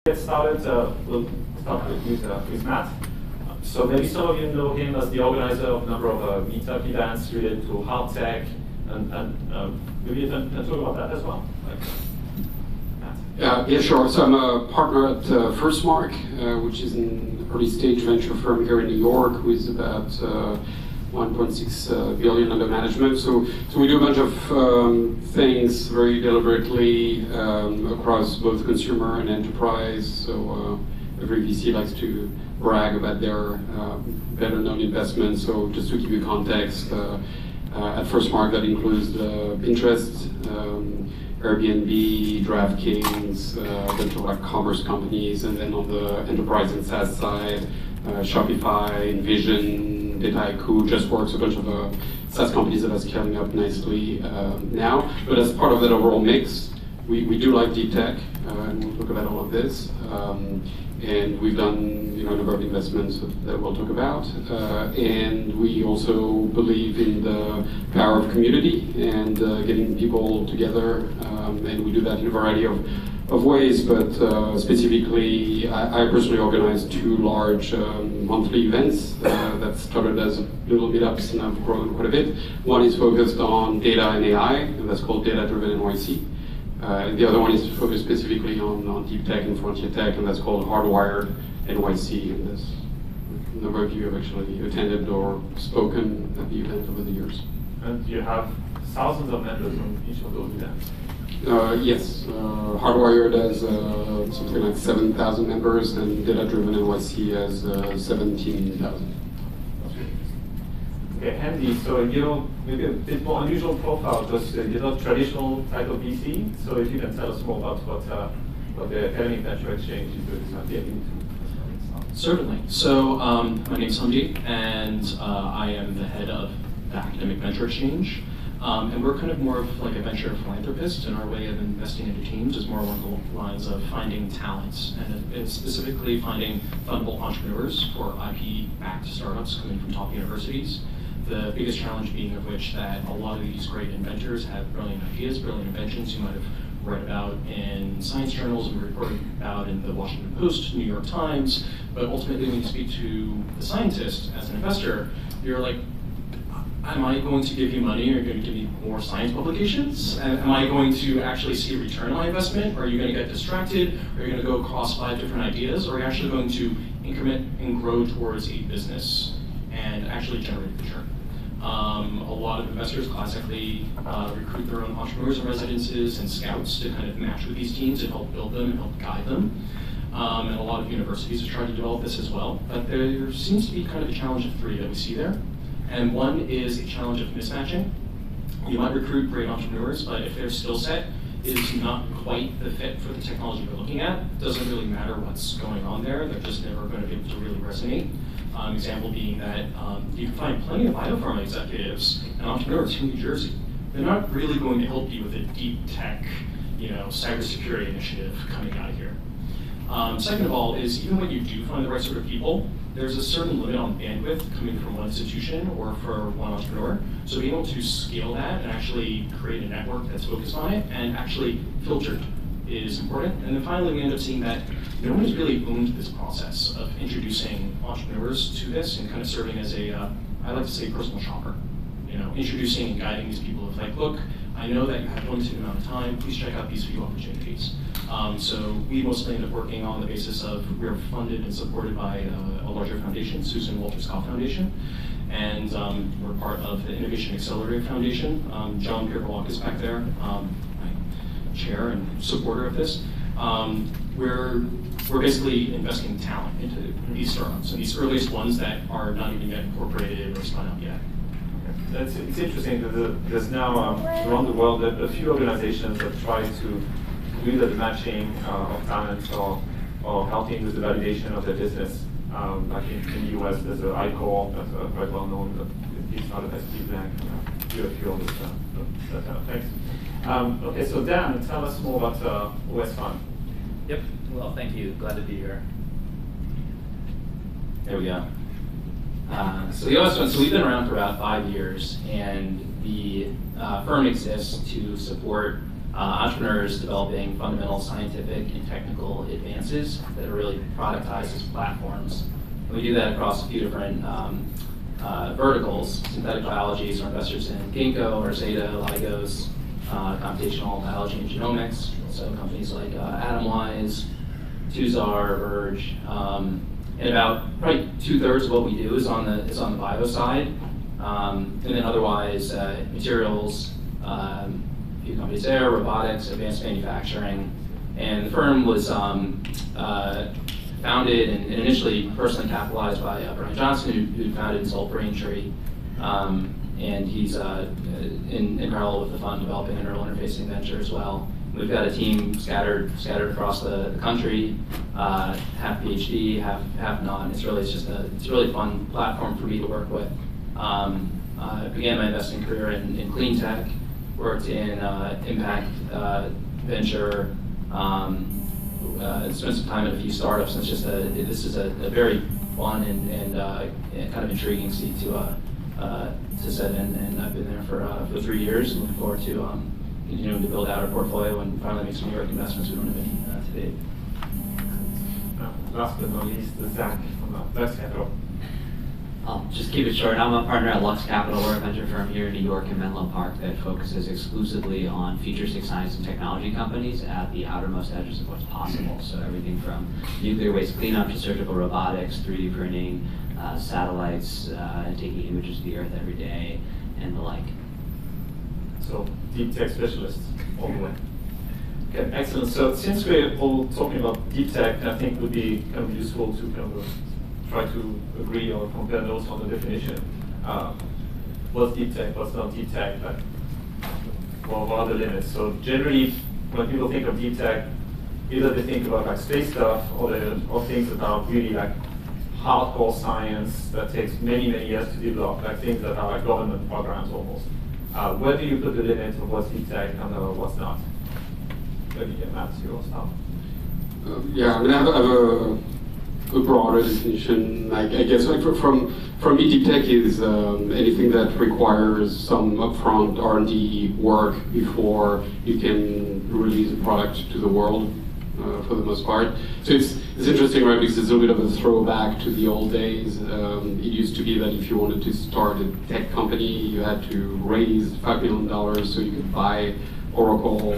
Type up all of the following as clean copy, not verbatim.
Get started, we'll start with Matt. So maybe some of you know him as the organizer of a number of meetup events related to hard tech, and maybe you can talk about that as well. Yeah, sure. So I'm a partner at FirstMark, which is an early stage venture firm here in New York with about 1.6 billion under management. So we do a bunch of things very deliberately across both consumer and enterprise. So every VC likes to brag about their better known investments. So just to give you context, at FirstMark that includes Pinterest, Airbnb, DraftKings, a bunch of like commerce companies, and then on the enterprise and SaaS side, Shopify, Envision, Dataiku, JustWorks, a bunch of SaaS companies that are scaling up nicely now. But as part of that overall mix, we do like deep tech, and we'll talk about all of this. And we've done a number of investments that we'll talk about. And we also believe in the power of community and getting people together. And we do that in a variety of ways, but specifically, I personally organize 2 large monthly events that started as little meetups and have grown quite a bit. One is focused on data and AI, and that's called Data-Driven NYC. And the other one is focused specifically on deep tech and frontier tech, and that's called Hardwired NYC. And there's a number of you have actually attended or spoken at the event over the years. And you have thousands of members from each of those events. Yes, Hardwired has something like 7,000 members, and Data-Driven NYC has 17,000. Okay, Hamdi, so you're maybe a bit more unusual profile because you're not traditional type of VC. So if you can tell us more about what the Academic Venture Exchange is doing. Certainly. So my name is Hamdi, and I am the head of the Academic Venture Exchange. And we're kind of more of like a venture philanthropist, and our way of investing into teams is more along the lines of finding talents, and it's specifically finding fundable entrepreneurs for IP-backed startups coming from top universities. The biggest challenge being of which that a lot of these great inventors have brilliant ideas, brilliant inventions you might have read about in science journals and reported about in the Washington Post, New York Times, but ultimately when you speak to the scientist as an investor, you're like, am I going to give you money? Are you going to give me more science publications? Am I going to actually see a return on my investment? Or are you going to get distracted? Are you going to go across 5 different ideas? Or are you actually going to increment and grow towards a business and actually generate return? A lot of investors classically recruit their own entrepreneurs in residences and scouts to kind of match with these teams and help build them and help guide them. And a lot of universities have tried to develop this as well. But there seems to be kind of a challenge of 3 that we see there. And one is a challenge of mismatching. You might recruit great entrepreneurs, but if their skill set is not quite the fit for the technology we're looking at, it doesn't really matter what's going on there. They're just never going to be able to really resonate. Example being that you can find plenty of biopharma executives and entrepreneurs from New Jersey. They're not really going to help you with a deep tech, cybersecurity initiative coming out of here. Second of all is even when you do find the right sort of people, there's a certain limit on bandwidth coming from one institution or for one entrepreneur. So being able to scale that and actually create a network that's focused on it and actually filtered is important. And then finally, we end up seeing that no one has really owned this process of introducing entrepreneurs to this and kind of serving as a, I like to say, personal shopper. Introducing and guiding these people of like, look, I know that you have a limited amount of time, please check out these few opportunities. So we mostly end up working on the basis of we're funded and supported by a larger foundation, Susan Walter Scott Foundation, and we're part of the Innovation Accelerator Foundation. John Pierpolak is back there, my chair and supporter of this. We're basically investing talent into these startups, and these earliest ones that are not even yet incorporated or spun up yet. It's interesting that there's now around the world a few organizations that try to do the matching of talent or helping with the validation of their business. Like in the US, there's an ICOR that's quite well known, but it's not a ST Blank. Do a few of that kind of things. Okay, so Dan, tell us more about OS Fund. Yep, well, thank you. Glad to be here. There we go. So the OS Fund, so we've been around for about 5 years, and the firm exists to support entrepreneurs developing fundamental scientific and technical advances that are really productized as platforms. And we do that across a few different verticals. Synthetic biology, so our investors in Ginkgo, Zeta, Lygos, computational biology and genomics, so companies like Atomwise, Tuzar, Verge, and about probably 2/3 of what we do is on the bio side, and then otherwise materials, a few companies there, robotics, advanced manufacturing, and the firm was founded and initially personally capitalized by Brian Johnson, who founded and sold Braintree, and he's in parallel with the fund developing a neural interfacing venture as well. We've got a team scattered across the country, half PhD, half not. It's a really fun platform for me to work with. I began my investing career in clean tech, worked in impact venture, spent some time at a few startups. And this is a very fun and kind of intriguing seat to sit in, and I've been there for 3 years. And looking forward to continuing to build out our portfolio and finally make some New York investments. We don't have any today. Last but not least, Zack from Lux Capital. I'll just keep it short. I'm a partner at Lux Capital. We're a venture firm here in New York in Menlo Park that focuses exclusively on futuristic science and technology companies at the outermost edges of what's possible. So everything from nuclear waste cleanup to surgical robotics, 3D printing, satellites, taking images of the Earth every day, and the like. So deep tech specialists all the way. Okay, excellent. So since we're all talking about deep tech, I think it would be kind of useful to kind of try to agree or compare notes on the definition. What's deep tech, what's not deep tech, like, what are the limits? So generally, when people think of deep tech, either they think about like space stuff or things that are really like hardcore science that takes many, many years to develop, like things that are like government programs almost. Where do you put the limit of what's deep tech and what's not? Maybe Matt, your stuff. Yeah, I mean, I have a broader definition. Like, I guess like from me, deep tech is anything that requires some upfront R&D work before you can release a product to the world, for the most part. So it's interesting, right? Because it's a little bit of a throwback to the old days. It used to be that if you wanted to start a tech company, you had to raise $5 million so you could buy Oracle,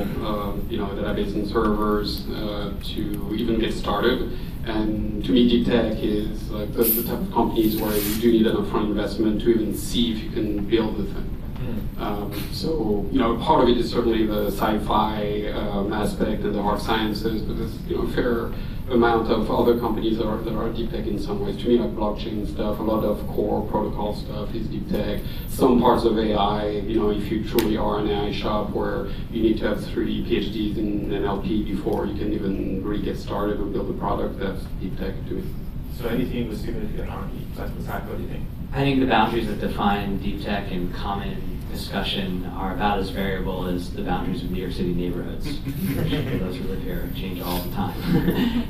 database and servers to even get started. And to me, deep tech is like the type of companies where you do need an upfront investment to even see if you can build the thing. So, part of it is certainly the sci-fi aspect and the hard sciences, but there's a fair amount of other companies that are deep tech in some ways. To me, like blockchain stuff, a lot of core protocol stuff is deep tech. Some parts of AI, if you truly are an AI shop where you need to have 3 PhDs in NLP before you can even really get started and build a product, that's deep tech to me. So anything with significant R&D, that's what do you think? I think the boundaries that define deep tech and common discussion are about as variable as the boundaries of New York City neighborhoods. Those who live here change all the time.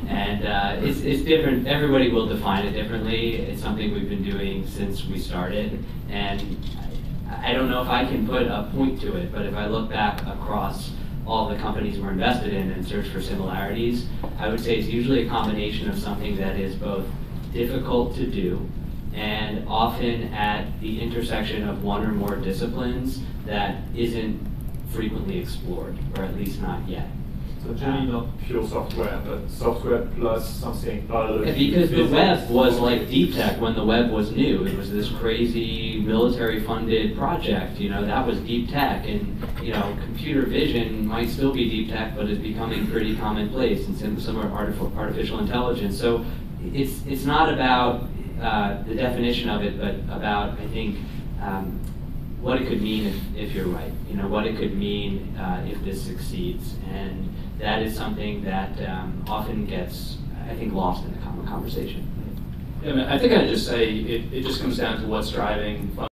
And it's different. Everybody will define it differently. It's something we've been doing since we started. And I don't know if I can put a point to it, but if I look back across all the companies we're invested in and search for similarities, I would say it's usually a combination of something that is both difficult to do and often at the intersection of one or more disciplines that isn't frequently explored, or at least not yet. So generally not pure software, but software plus something biology. Because the web was like deep tech when the web was new. It was this crazy military-funded project, that was deep tech. And, computer vision might still be deep tech, but is becoming pretty commonplace, and some are artificial intelligence. So it's not about the definition of it, but about, I think, what it could mean if you're right. What it could mean if this succeeds. And that is something that often gets, I think, lost in the common conversation. Yeah, I think I'd just say it just comes down to what's driving